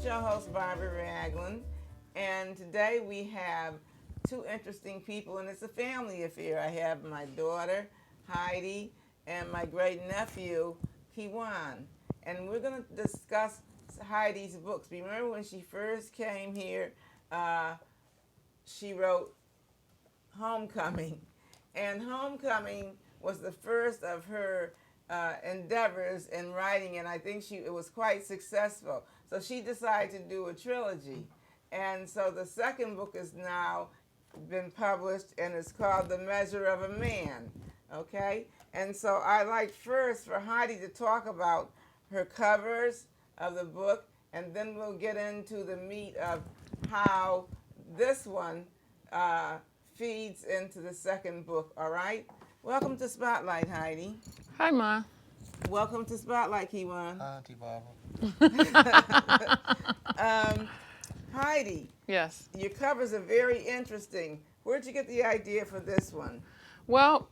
your host, Barbara Ragland, and today we have two interesting people, and it's a family affair. I have my daughter, Heidi, and my great nephew, Kiwan, and we're going to discuss Heidi's books. Remember when she first came here, she wrote Homecoming, and Homecoming was the first of her endeavors in writing, and I think it was quite successful. So she decided to do a trilogy, and so the second book is now been published, and it's called The Measure of a Man. Okay, and so I like first for Heidi to talk about her covers of the book, and then we'll get into the meat of how this one feeds into the second book. All right. Welcome to Spotlight, Heidi. Hi, Ma. Welcome to Spotlight, Kiwan. Hi, Auntie Barbara. Heidi, Yes. your covers are very interesting. Where'd you get the idea for this one? Well,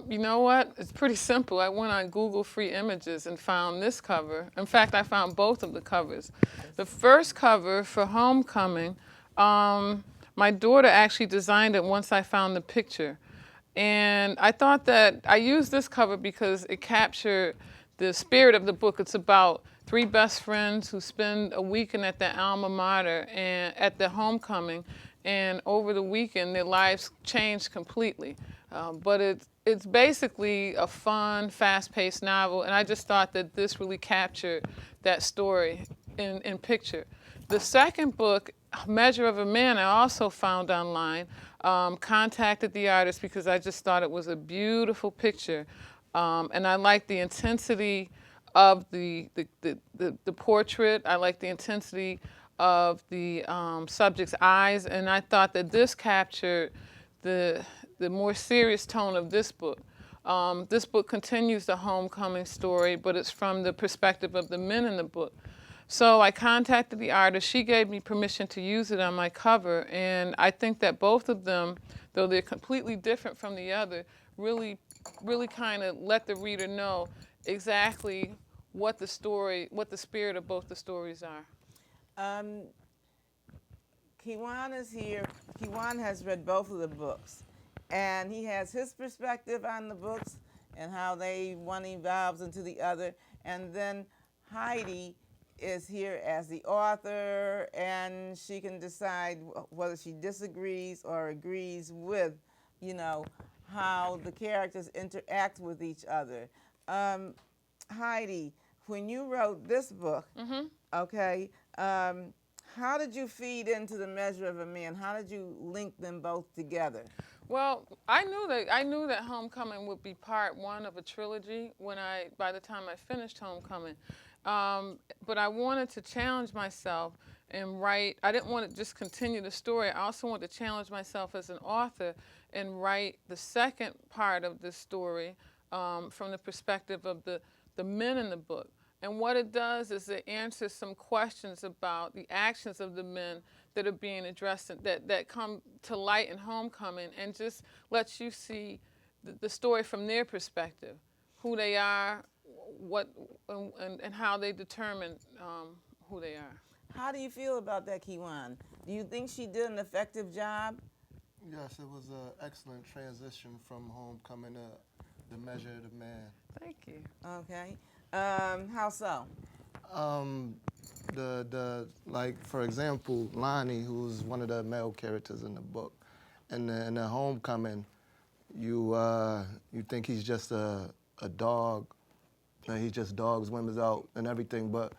you know what? It's pretty simple. I went on Google Free Images and found this cover. In fact, I found both of the covers. The first cover for Homecoming, my daughter actually designed it once I found the picture. And I thought that I used this cover because it captured the spirit of the book. It's about three best friends who spend a weekend at their alma mater and at the homecoming, and over the weekend their lives change completely. But it's basically a fun, fast-paced novel, and I just thought that this really captured that story in picture. The second book, Measure of a Man, I also found online. Contacted the artist because I just thought it was a beautiful picture, and I liked the intensity of the portrait. I liked the intensity of the subject's eyes, and I thought that this captured the more serious tone of this book. This book continues the homecoming story, but it's from the perspective of the men in the book. So I contacted the artist. She gave me permission to use it on my cover, and I think that both of them, though they're completely different from the other, really kind of let the reader know exactly what the spirit of both the stories are. Kiwan is here. Kiwan has read both of the books, and he has his perspective on the books and how one evolves into the other. And then Heidi is here as the author, and she can decide whether she disagrees or agrees with, how the characters interact with each other. Heidi, when you wrote this book, okay, how did you feed into The Measure of a Man? How did you link them both together? Well, I knew that Homecoming would be part one of a trilogy by the time I finished Homecoming. But I wanted to challenge myself and write. I didn't want to just continue the story. I also wanted to challenge myself as an author and write the second part of this story from the perspective of the men in the book. And what it does is it answers some questions about the actions of the men that are being addressed, that come to light in Homecoming, and just lets you see the story from their perspective, who they are, and how they determine who they are. How do you feel about that, Kiwan? Do you think she did an effective job? Yes, it was an excellent transition from Homecoming to The Measure of the Man. Thank you. Okay. How so? Like for example, Lonnie, who's one of the male characters in the book, in the Homecoming, you think he's just a dog. He just dogs women out and everything, but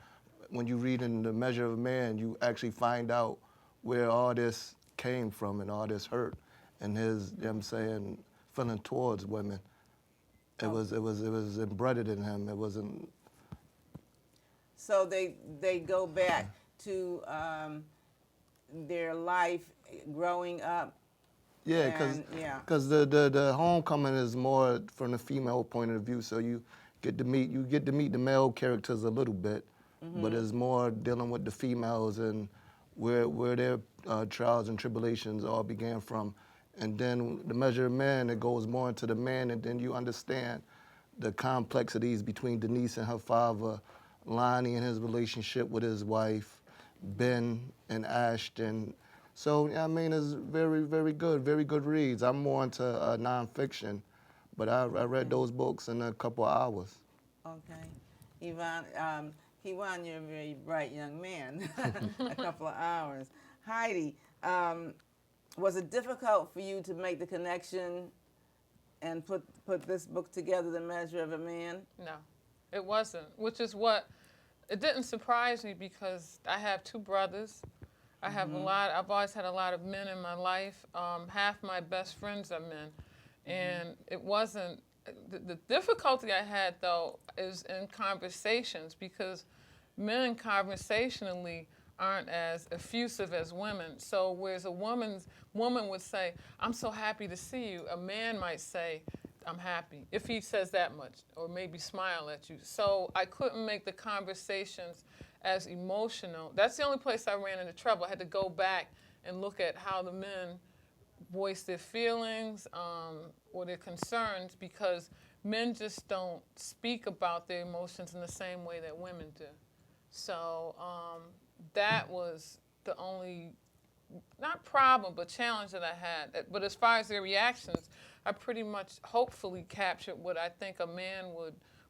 when you read in The Measure of a Man, you actually find out where all this came from and all this hurt and his, feeling towards women. It was embedded in him. It wasn't. So they go back to their life growing up. Yeah, because the Homecoming is more from the female point of view. So you get to meet the male characters a little bit, but it's more dealing with the females and where their trials and tribulations all began from. And then The Measure of Man, it goes more into the man, and then you understand the complexities between Denise and her father, Lonnie and his relationship with his wife, Ben and Ashton. So, I mean, it's very, very good reads. I'm more into nonfiction, but I read those books in a couple of hours. Okay. Yvonne, you're a very bright young man. A couple of hours. Heidi, was it difficult for you to make the connection and put this book together, The Measure of a Man? No, it wasn't, which is what, it didn't surprise me because I have two brothers. I have I've always had a lot of men in my life. Half my best friends are men. And it wasn't, the difficulty I had though is in conversations, because men conversationally aren't as effusive as women. So whereas a woman would say, "I'm so happy to see you," a man might say, "I'm happy," if he says that much, or maybe smile at you. So I couldn't make the conversations as emotional. That's the only place I ran into trouble. I had to go back and look at how the men voice their feelings or their concerns, because men just don't speak about their emotions in the same way that women do. So that was the only, not problem, but challenge that I had. But as far as their reactions, I pretty much hopefully captured what I think a man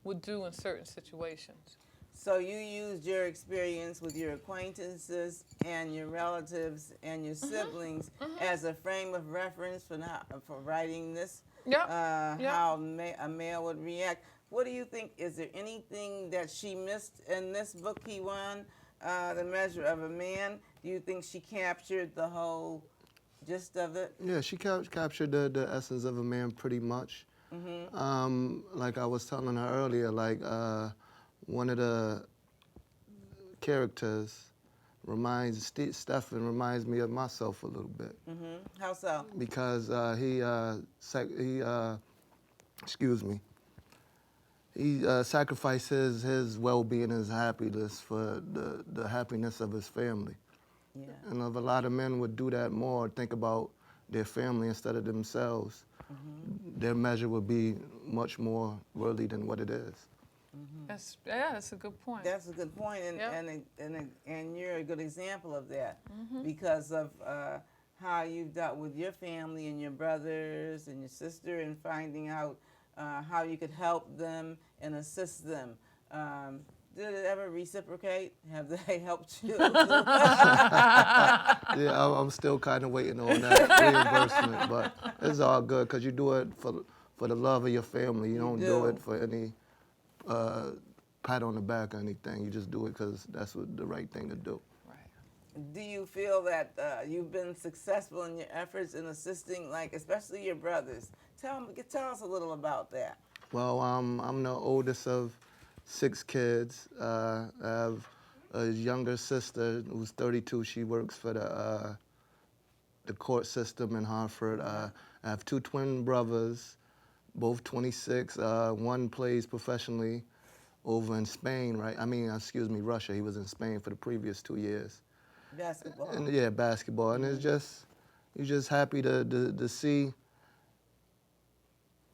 would do in certain situations. So you used your experience with your acquaintances and your relatives and your siblings as a frame of reference for writing this? Yep. How a male would react. What do you think? Is there anything that she missed in this book, Hewan, The Measure of a Man? Do you think she captured the whole gist of it? Yeah, she captured the essence of a man pretty much. Like I was telling her earlier, like one of the characters Stephen reminds me of myself a little bit. How so? Because he sacrifices his well-being, his happiness for the happiness of his family. Yeah. And if a lot of men would do that more, think about their family instead of themselves, their measure would be much more worthy than what it is. That's a good point. That's a good point, and you're a good example of that because of how you've dealt with your family and your brothers and your sister, and finding out how you could help them and assist them. Did it ever reciprocate? Have they helped you? Yeah, I'm still kind of waiting on that reimbursement, but it's all good because you do it for the love of your family. You don't do it for any pat on the back or anything. You just do it because that's the right thing to do. Right. Do you feel that you've been successful in your efforts in assisting, like especially your brothers? Tell us a little about that. Well, I'm the oldest of 6 kids. I have a younger sister who's 32. She works for the court system in Hartford. I have 2 twin brothers, both 26. One plays professionally over in Spain, right? Russia. He was in Spain for the previous 2 years. Basketball. And yeah, basketball. And it's just, you're just happy to see,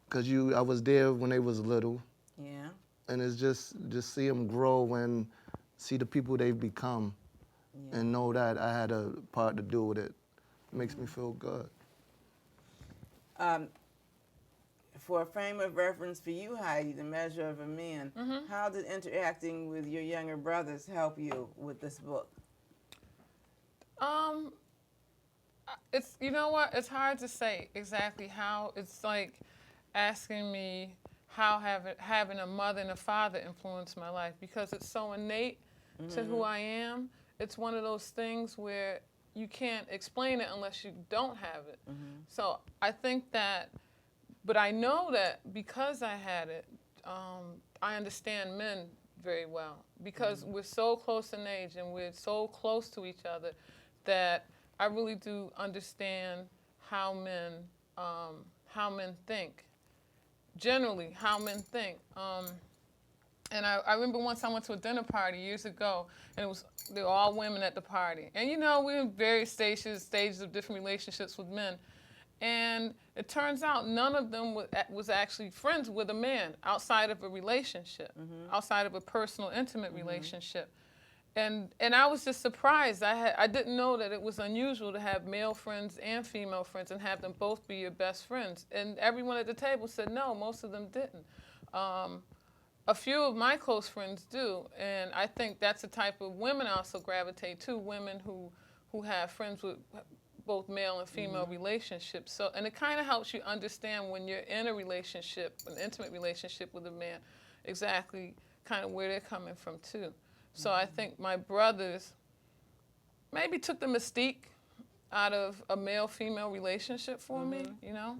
because I was there when they was little. Yeah. And it's just see them grow and see the people they've become, and know that I had a part to do with it. It makes me feel good. For a frame of reference for you, Heidi, The Measure of a Man, how did interacting with your younger brothers help you with this book? It's, you know what, it's hard to say exactly how. It's like asking me how having a mother and a father influenced my life, because it's so innate to who I am. It's one of those things where you can't explain it unless you don't have it. So I think that, but I know that because I had it, I understand men very well, because we're so close in age and we're so close to each other that I really do understand how men think. Generally, how men think. And I remember once I went to a dinner party years ago, and they were all women at the party. And you know, we're in various stages of different relationships with men. And it turns out none of them was actually friends with a man outside of a relationship, outside of a personal, intimate relationship. And I was just surprised. I didn't know that it was unusual to have male friends and female friends and have them both be your best friends. And everyone at the table said no, most of them didn't. A few of my close friends do, and I think that's the type of women also gravitate to, women who have friends with both male and female relationships. So, and it kind of helps you understand when you're in a relationship, an intimate relationship with a man, exactly kind of where they're coming from too. So I think my brothers maybe took the mystique out of a male-female relationship for me, you know?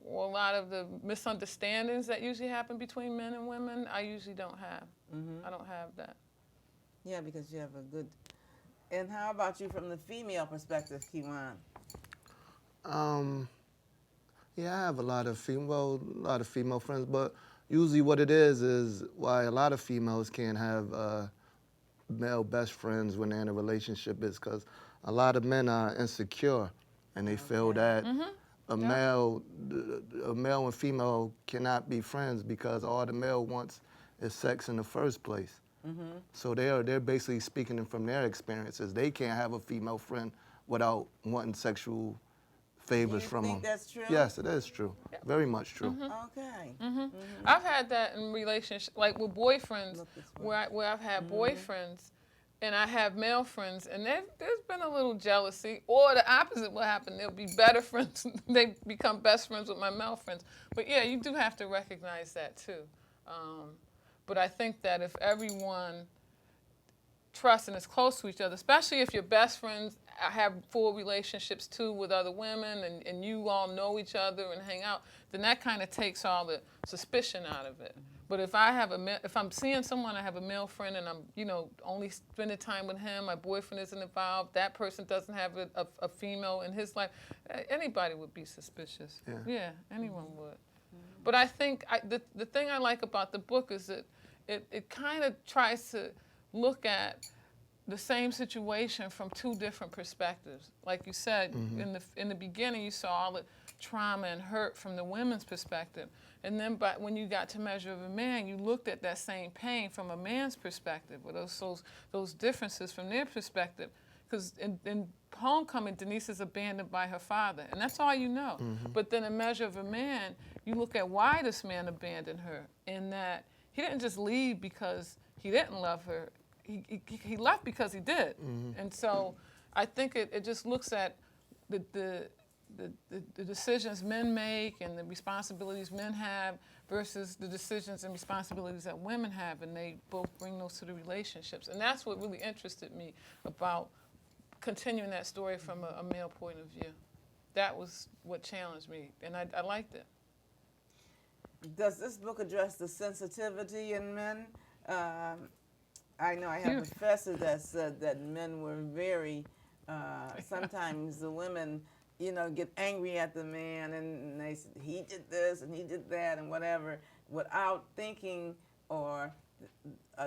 Or a lot of the misunderstandings that usually happen between men and women, I usually don't have. I don't have that. Yeah, because you have a good. And how about you from the female perspective, Kiwan? Yeah, I have a lot of female friends, but usually what it is why a lot of females can't have male best friends when they're in a relationship is because a lot of men are insecure, and they feel that a male and female cannot be friends because all the male wants is sex in the first place. So they're basically speaking from their experiences. They can't have a female friend without wanting sexual favors from them. You think that's true? Yes, it is true. Very much true. Okay. I've had that in relationships, like with boyfriends, Look this way. where I've had boyfriends and I have male friends, and there's been a little jealousy, or the opposite will happen. They'll be better friends. They become best friends with my male friends. But yeah, you do have to recognize that too. But I think that if everyone trusts and is close to each other, especially if your best friends have full relationships too with other women, and you all know each other and hang out, then that kind of takes all the suspicion out of it. But if I'm seeing someone, I have a male friend, and I'm only spending time with him, my boyfriend isn't involved, that person doesn't have a female in his life, anybody would be suspicious. Yeah, anyone would. But I think the thing I like about the book is that it kind of tries to look at the same situation from two different perspectives. Like you said, in the beginning, you saw all the trauma and hurt from the women's perspective. And then when you got to Measure of a Man, you looked at that same pain from a man's perspective, or those differences from their perspective. Because in Homecoming, Denise is abandoned by her father, and that's all you know. But then in Measure of a Man, you look at why this man abandoned her, in that he didn't just leave because he didn't love her. He left because he did. And so I think it just looks at the decisions men make and the responsibilities men have versus the decisions and responsibilities that women have, and they both bring those to the relationships. And that's what really interested me about continuing that story from a male point of view. That was what challenged me, and I liked it. Does this book address the sensitivity in men? I know I have a professor that said that men were very, sometimes the women, get angry at the man, and they said, he did this and he did that and whatever, without thinking or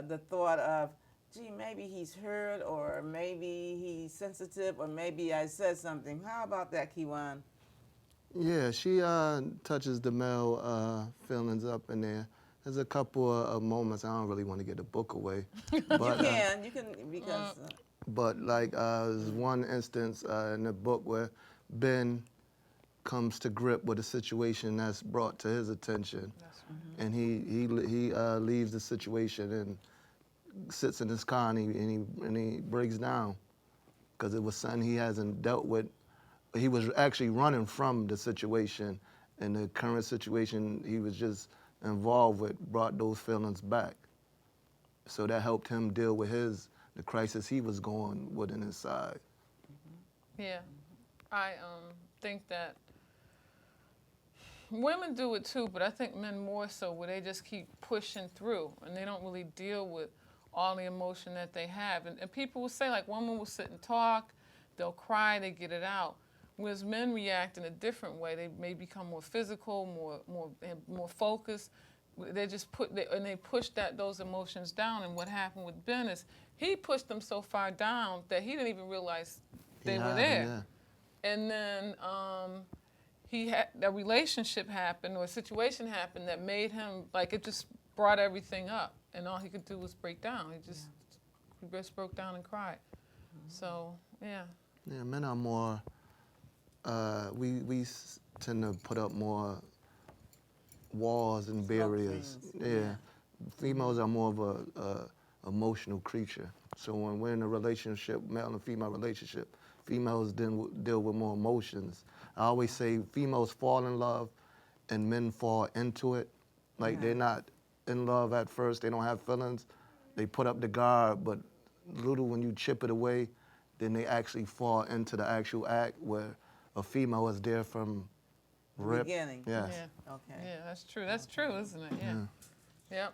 the thought of, gee, maybe he's hurt, or maybe he's sensitive, or maybe I said something. How about that, Kiwan? Yeah, she touches the male feelings up in there. There's a couple of moments. I don't really want to get the book away. But, you can, because... but like there's one instance in the book where Ben comes to grip with a situation that's brought to his attention. And he leaves the situation and sits in his car, and he breaks down because it was something he hasn't dealt with. He was actually running from the situation, and the current situation he was just involved with brought those feelings back. So that helped him deal with the crisis he was going within his side. Yeah, I think that women do it too, but I think men more so, where they just keep pushing through and they don't really deal with all the emotion that they have. And people will say, like, women will sit and talk, they'll cry, they get it out. Whereas men react in a different way. They may become more physical, more focused. They just they push those emotions down. And what happened with Ben is he pushed them so far down that he didn't even realize they were there. Yeah. And then a relationship happened, or a situation happened that made him, like, it just brought everything up, and all he could do was break down. He just He just broke down and cried. So, yeah. Yeah, men are more, tend to put up more walls and barriers. Smoke Yeah. screens. Females are more of a emotional creature. So when we're in a relationship, male and female relationship, females then deal with more emotions. I always say females fall in love and men fall into it. Like they're not in love at first, they don't have feelings. They put up the guard, but little when you chip it away, then they actually fall into the actual act where a female is there from rip. Beginning. Yes. Yeah. Okay. Yeah, that's true. That's true, isn't it? Yeah. Yep.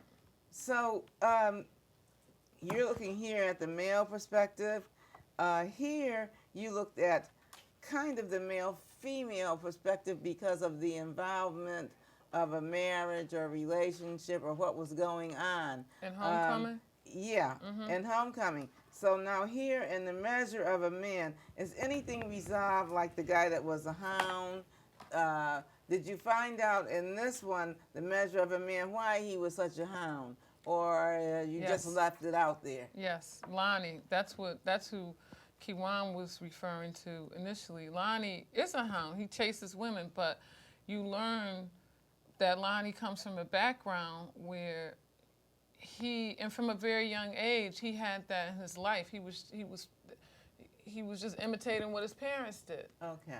So you're looking here at the male perspective. Here you looked at kind of the male-female perspective because of the involvement of a marriage or relationship or what was going on. And homecoming? Yeah, and homecoming. So now here in the measure of a man, is anything resolved like the guy that was a hound? Did you find out in this one, the measure of a man, why he was such a hound? Or you just Yes. left it out there? Yes, Lonnie. That's who Kiwan was referring to initially. Lonnie is a hound. He chases women, but you learn that Lonnie comes from a background where and from a very young age, he had that in his life. He was just imitating what his parents did. Okay.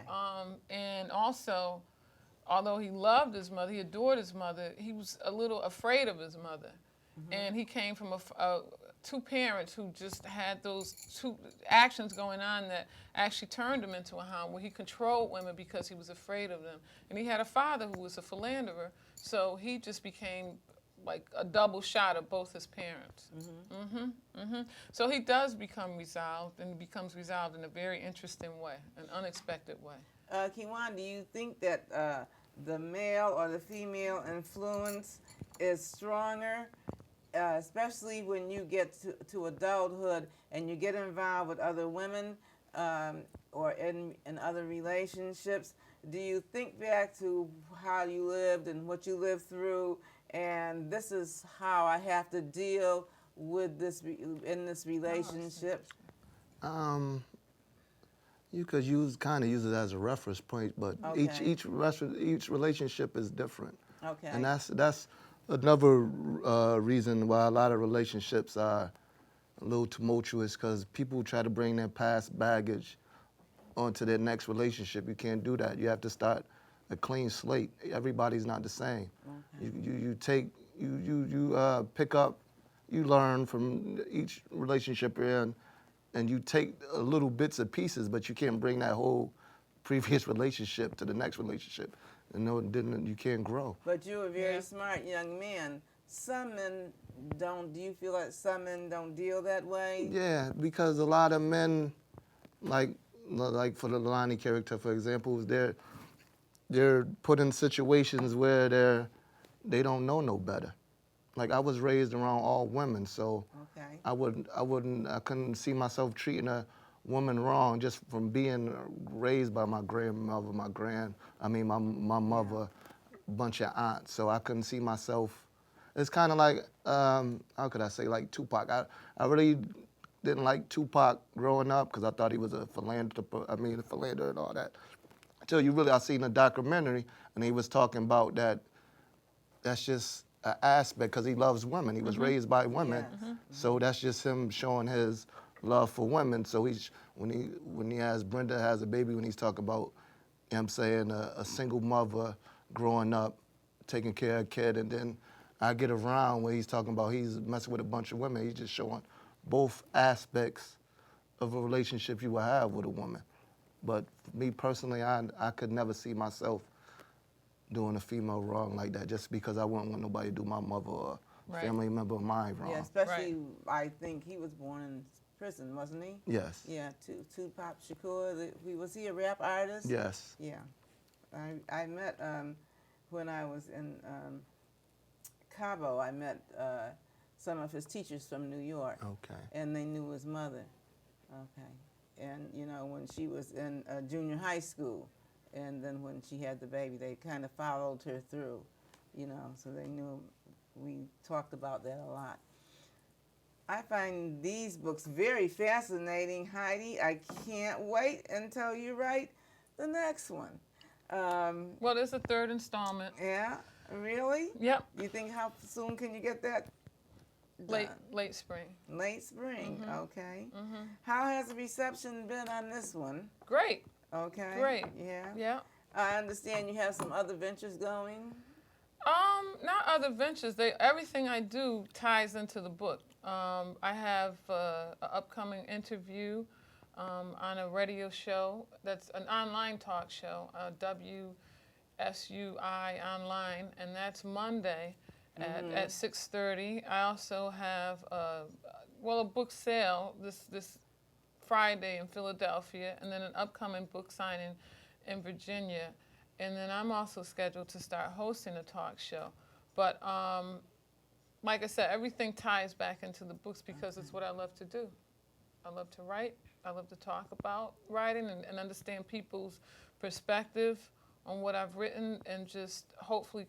And also, although he loved his mother, he adored his mother, he was a little afraid of his mother. And he came from two parents who just had those two actions going on that actually turned him into a hound, where he controlled women because he was afraid of them. And he had a father who was a philanderer, so he just became like a double shot of both his parents. So he does become resolved, and he becomes resolved in a very interesting way, an unexpected way. Kiwan, do you think that the male or the female influence is stronger, especially when you get to adulthood and you get involved with other women or in other relationships? Do you think back to how you lived and what you lived through, and this is how I have to deal with this in this relationship? You could kind of use it as a reference point, but Okay. each relationship is different. Okay. And that's another reason why a lot of relationships are a little tumultuous, because people try to bring their past baggage onto their next relationship. You can't do that. You have to start a clean slate. Everybody's not the same. Okay. You pick up, you learn from each relationship you're in, and you take little bits and pieces, but you can't bring that whole previous relationship to the next relationship. Then you can't grow. But you're a very smart young man. Some men don't. Do you feel like some men don't deal that way? Yeah, because a lot of men, like for the Lonnie character, for example, they're put in situations where they don't know no better. Like I was raised around all women, so Okay. I couldn't see myself treating a woman wrong just from being raised by my grandmother, my mother, bunch of aunts. So I couldn't see myself. It's kind of like, how could I say, like Tupac. I really didn't like Tupac growing up because I thought he was a philanderer and all that. Until I seen a documentary and he was talking about that's just an aspect because he loves women. He was raised by women. Yes. So that's just him showing his love for women. So when he has Brenda has a baby, when he's talking about, a single mother growing up, taking care of a kid, and then I get around where he's talking about he's messing with a bunch of women. He's just showing both aspects of a relationship you will have with a woman. But for me personally, I could never see myself doing a female wrong like that just because I wouldn't want nobody to do my mother or family member of mine wrong. Yeah, especially I think he was born in prison, wasn't he? Yes. Yeah, Tupac Shakur. Was he a rap artist? Yes. Yeah. I met when I was in Cabo. I met some of his teachers from New York. Okay. And they knew his mother. Okay. And when she was in junior high school, and then when she had the baby, they kind of followed her through, so they knew. We talked about that a lot. I find these books very fascinating, Heidi. I can't wait until you write the next one. Well, there's a third installment. Yeah, really? Yep. You think how soon can you get that done? Late spring. Late spring, okay. Mm-hmm. How has the reception been on this one? Great. Okay. Great. Yeah. Yeah. I understand you have some other ventures going. Not other ventures. Everything I do ties into the book. I have an upcoming interview on a radio show that's an online talk show, WSUI Online, and that's Monday at 6:30. I also have a book sale this Friday in Philadelphia, and then an upcoming book signing in Virginia. And then I'm also scheduled to start hosting a talk show. But like I said, everything ties back into the books because it's what I love to do. I love to write. I love to talk about writing and understand people's perspective on what I've written and just hopefully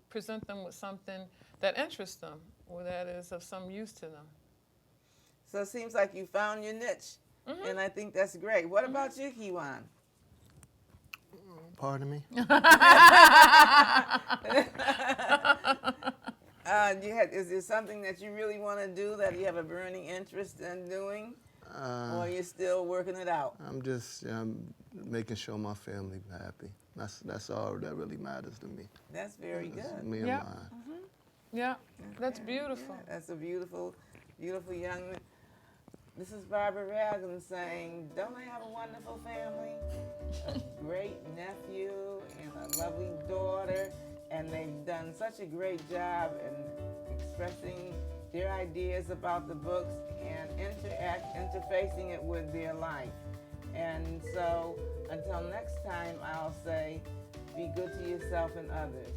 present them with something that interests them or that is of some use to them. So it seems like you found your niche, and I think that's great. What about you, Kiwan? Pardon me? Is there something that you really want to do that you have a burning interest in doing? Or you're still working it out? I'm just making sure my family happy. That's all that really matters to me. That's very good. Me and Yeah. mine. Yeah, that's beautiful. Yeah, that's a beautiful, beautiful young. This is Barbara Ragland saying, don't I have a wonderful family? A great nephew and a lovely daughter, and they've done such a great job in expressing their ideas about the books and interfacing it with their life. And so until next time, I'll say, be good to yourself and others.